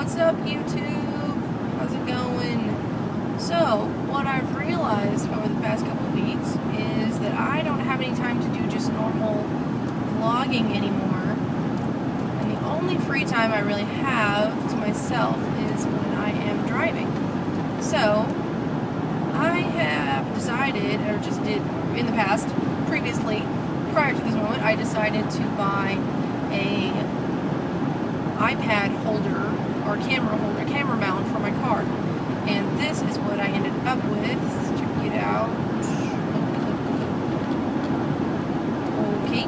What's up, YouTube? How's it going? So, what I've realized over the past couple of weeks is that I don't have any time to do just normal vlogging anymore. And the only free time I really have to myself is when I am driving. So, I have decided, or just did in the past, previously, prior to this moment, I decided to buy a iPad holder or camera mount for my car. And this is what I ended up with. Let's check it out. Okay.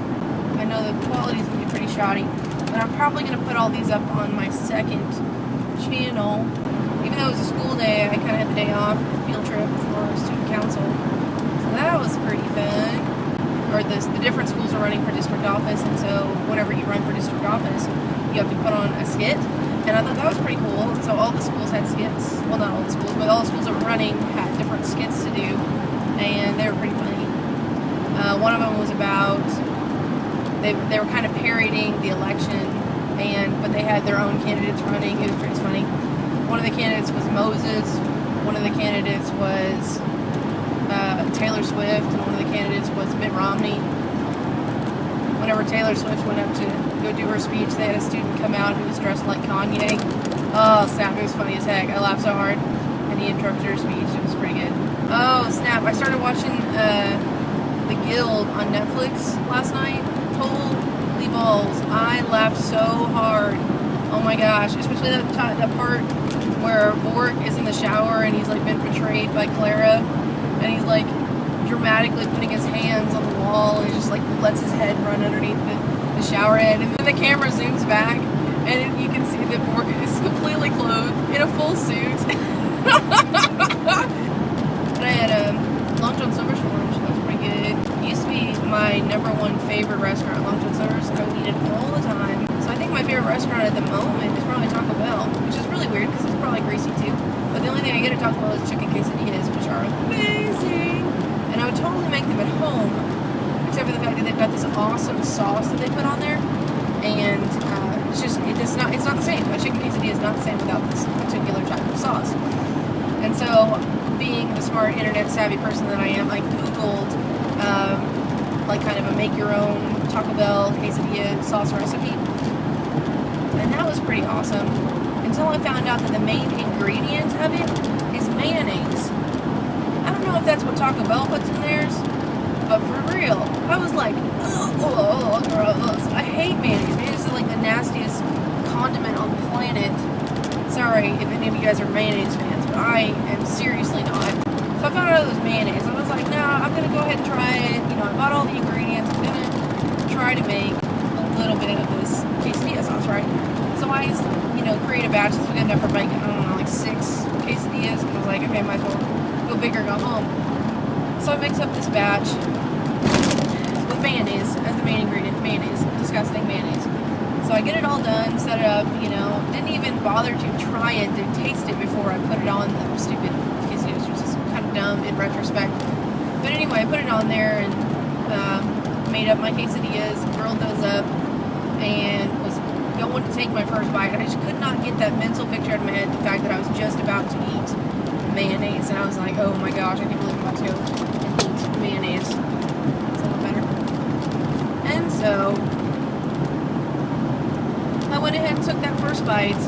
I know the quality is going to be pretty shoddy, but I'm probably going to put all these up on my second channel. Even though it was a school day, I kind of had the day off, a field trip for student council. So that was pretty fun. Or the different schools are running for district office, and so whenever you run for district office, you have to put on a skit. And I thought that was pretty cool. So all the schools had skits. Well, not all the schools, but all the schools that were running had different skits to do, and they were pretty funny. One of them was about, they were kind of parodying the election, but they had their own candidates running. It was pretty funny. One of the candidates was Moses. One of the candidates was Taylor Swift, and one of the candidates was Mitt Romney. Whenever Taylor Swift went up to go do her speech, they had a student come out who was dressed like Kanye. Oh, snap, it was funny as heck. I laughed so hard. And he interrupted her speech. It was pretty good. Oh, snap, I started watching The Guild on Netflix last night. Holy balls. I laughed so hard. Oh my gosh. Especially that part where Vork is in the shower and he's like been betrayed by Clara. And he's like dramatically putting his hands on the wall and he just like lets his head run underneath the shower head, and then the camera zooms back and you can see that Vork is completely clothed in a full suit. And I had a Long John Silver's for lunch. That was pretty good. It used to be my #1 favorite restaurant, Long John Silver's. I would eat it all the time. So I think my favorite restaurant at the moment is probably Taco Bell, which is really weird because it's probably greasy too. But the only thing I get at Taco Bell is chicken quesadillas, which are amazing. And I would totally make them at home, except for the fact that they've got this awesome sauce that they put on there, and it's not the same. My chicken quesadilla is not the same without this particular type of sauce. And so, being the smart internet savvy person that I am, I googled like kind of a make your own Taco Bell quesadilla sauce recipe, and that was pretty awesome. Until I found out that the main ingredient of it is mayonnaise. I don't know if that's what Taco Bell puts in theirs, but for real, I was like, oh, gross. I hate mayonnaise. Mayonnaise is like the nastiest condiment on the planet. Sorry if any of you guys are mayonnaise fans, but I am seriously not. So I found out it was mayonnaise. I was like, nah, I'm going to go ahead and try it. You know, I bought all the ingredients. I'm going to try to make a little bit of this quesadilla sauce, right? So I, create a batch. This was good enough for making, I don't know, like 6 quesadillas. And I was like, okay, might as well go big or go home. So I mix up this batch with mayonnaise as the main ingredient. Mayonnaise. Disgusting mayonnaise. So I get it all done, set it up, didn't even bother to try it, to taste it before I put it on the stupid quesadillas, which is kind of dumb in retrospect. But anyway, I put it on there and made up my quesadillas, grilled those up, and was going to take my first bite. I just could not get that mental picture out of my head, the fact that I was just about to eat mayonnaise, and I was like, oh my gosh, I can't believe I'm about to go and eat mayonnaise. It's a little better. And so I went ahead and took that first bite,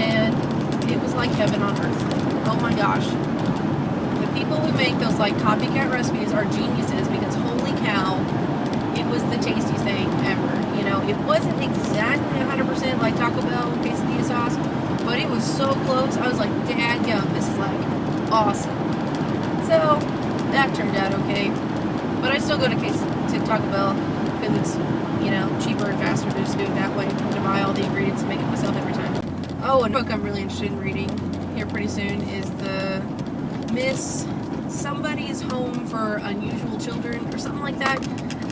and it was like heaven on earth. Oh my gosh. The people who make those like copycat recipes are geniuses, because holy cow, it was the tastiest thing ever. It wasn't exactly 100% like Taco Bell quesadilla sauce, but it was so close. I was like, dadgum, this is like awesome. So that turned out okay. But I still go to Taco Bell because it's, cheaper and faster to just do it that way than to buy all the ingredients and make it myself every time. Oh, and a book I'm really interested in reading here pretty soon is the Miss Somebody's Home for Unusual Children or something like that.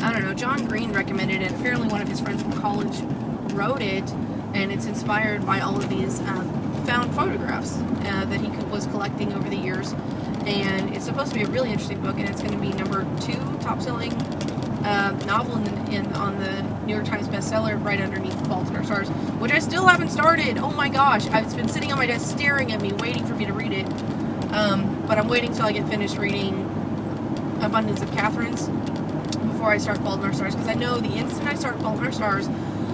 I don't know. John Green recommended it. Apparently one of his friends from college wrote it, and it's inspired by all of these found photographs that he was collecting over the years. And it's supposed to be a really interesting book, and it's going to be #2 top-selling novel on the New York Times bestseller right underneath Fault in Our Stars, which I still haven't started. Oh my gosh, it's been sitting on my desk staring at me, waiting for me to read it. But I'm waiting till I get finished reading Abundance of Catherine's before I start Fault in Our Stars, because I know the instant I start Fault in Our Stars,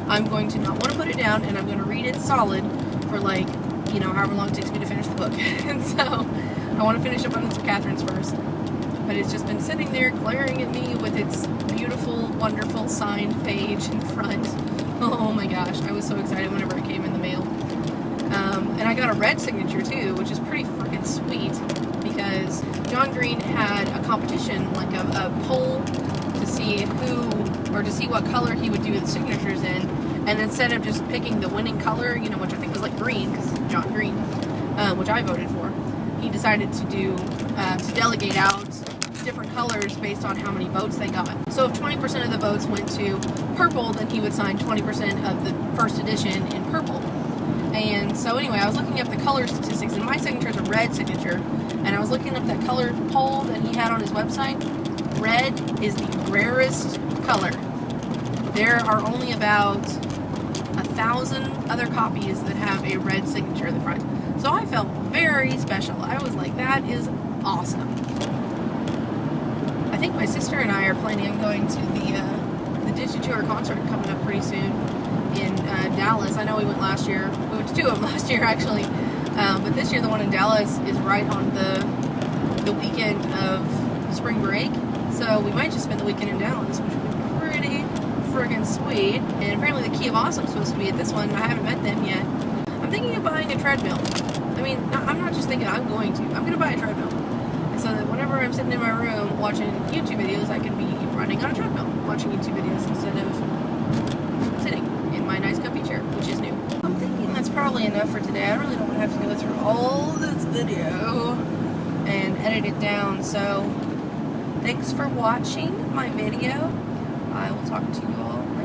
I'm going to not want to put it down, and I'm going to read it solid for like, you know, however long it takes me to finish the book. And so I want to finish Abundance of Catherine's first. But it's just been sitting there glaring at me with its beautiful, wonderful signed page in front. Oh my gosh, I was so excited whenever it came in the mail. And I got a red signature too, which is pretty freaking sweet, because John Green had a competition, like a poll to see to see what color he would do the signatures in, and instead of just picking the winning color, you know, which I think was like green, because John Green, which I voted for, he decided to do, to delegate out different colors based on how many votes they got. So if 20% of the votes went to purple, then he would sign 20% of the first edition in purple. And so anyway, I was looking up the color statistics, and my signature is a red signature, and I was looking up that color poll that he had on his website. Red is the rarest color. There are only about 1,000 other copies that have a red signature in the front. So I felt very special. I was like, that is awesome. I think my sister and I are planning on going to the Digitour concert coming up pretty soon in Dallas. I know we went last year. We went to 2 of them last year, actually. But this year, the one in Dallas is right on the weekend of spring break. So we might just spend the weekend in Dallas, which would be pretty friggin' sweet. And apparently the Key of Awesome is supposed to be at this one. I haven't met them yet. I'm thinking of buying a treadmill. I mean, I'm not just thinking I'm going to. I'm going to buy a treadmill. And so that whenever I'm sitting in my room watching YouTube videos, I can be running on a treadmill, watching YouTube videos instead of sitting in my nice comfy chair, which is new. I'm thinking that's probably enough for today. I really don't want to have to go through all this video and edit it down. So thanks for watching my video. I will talk to you all later.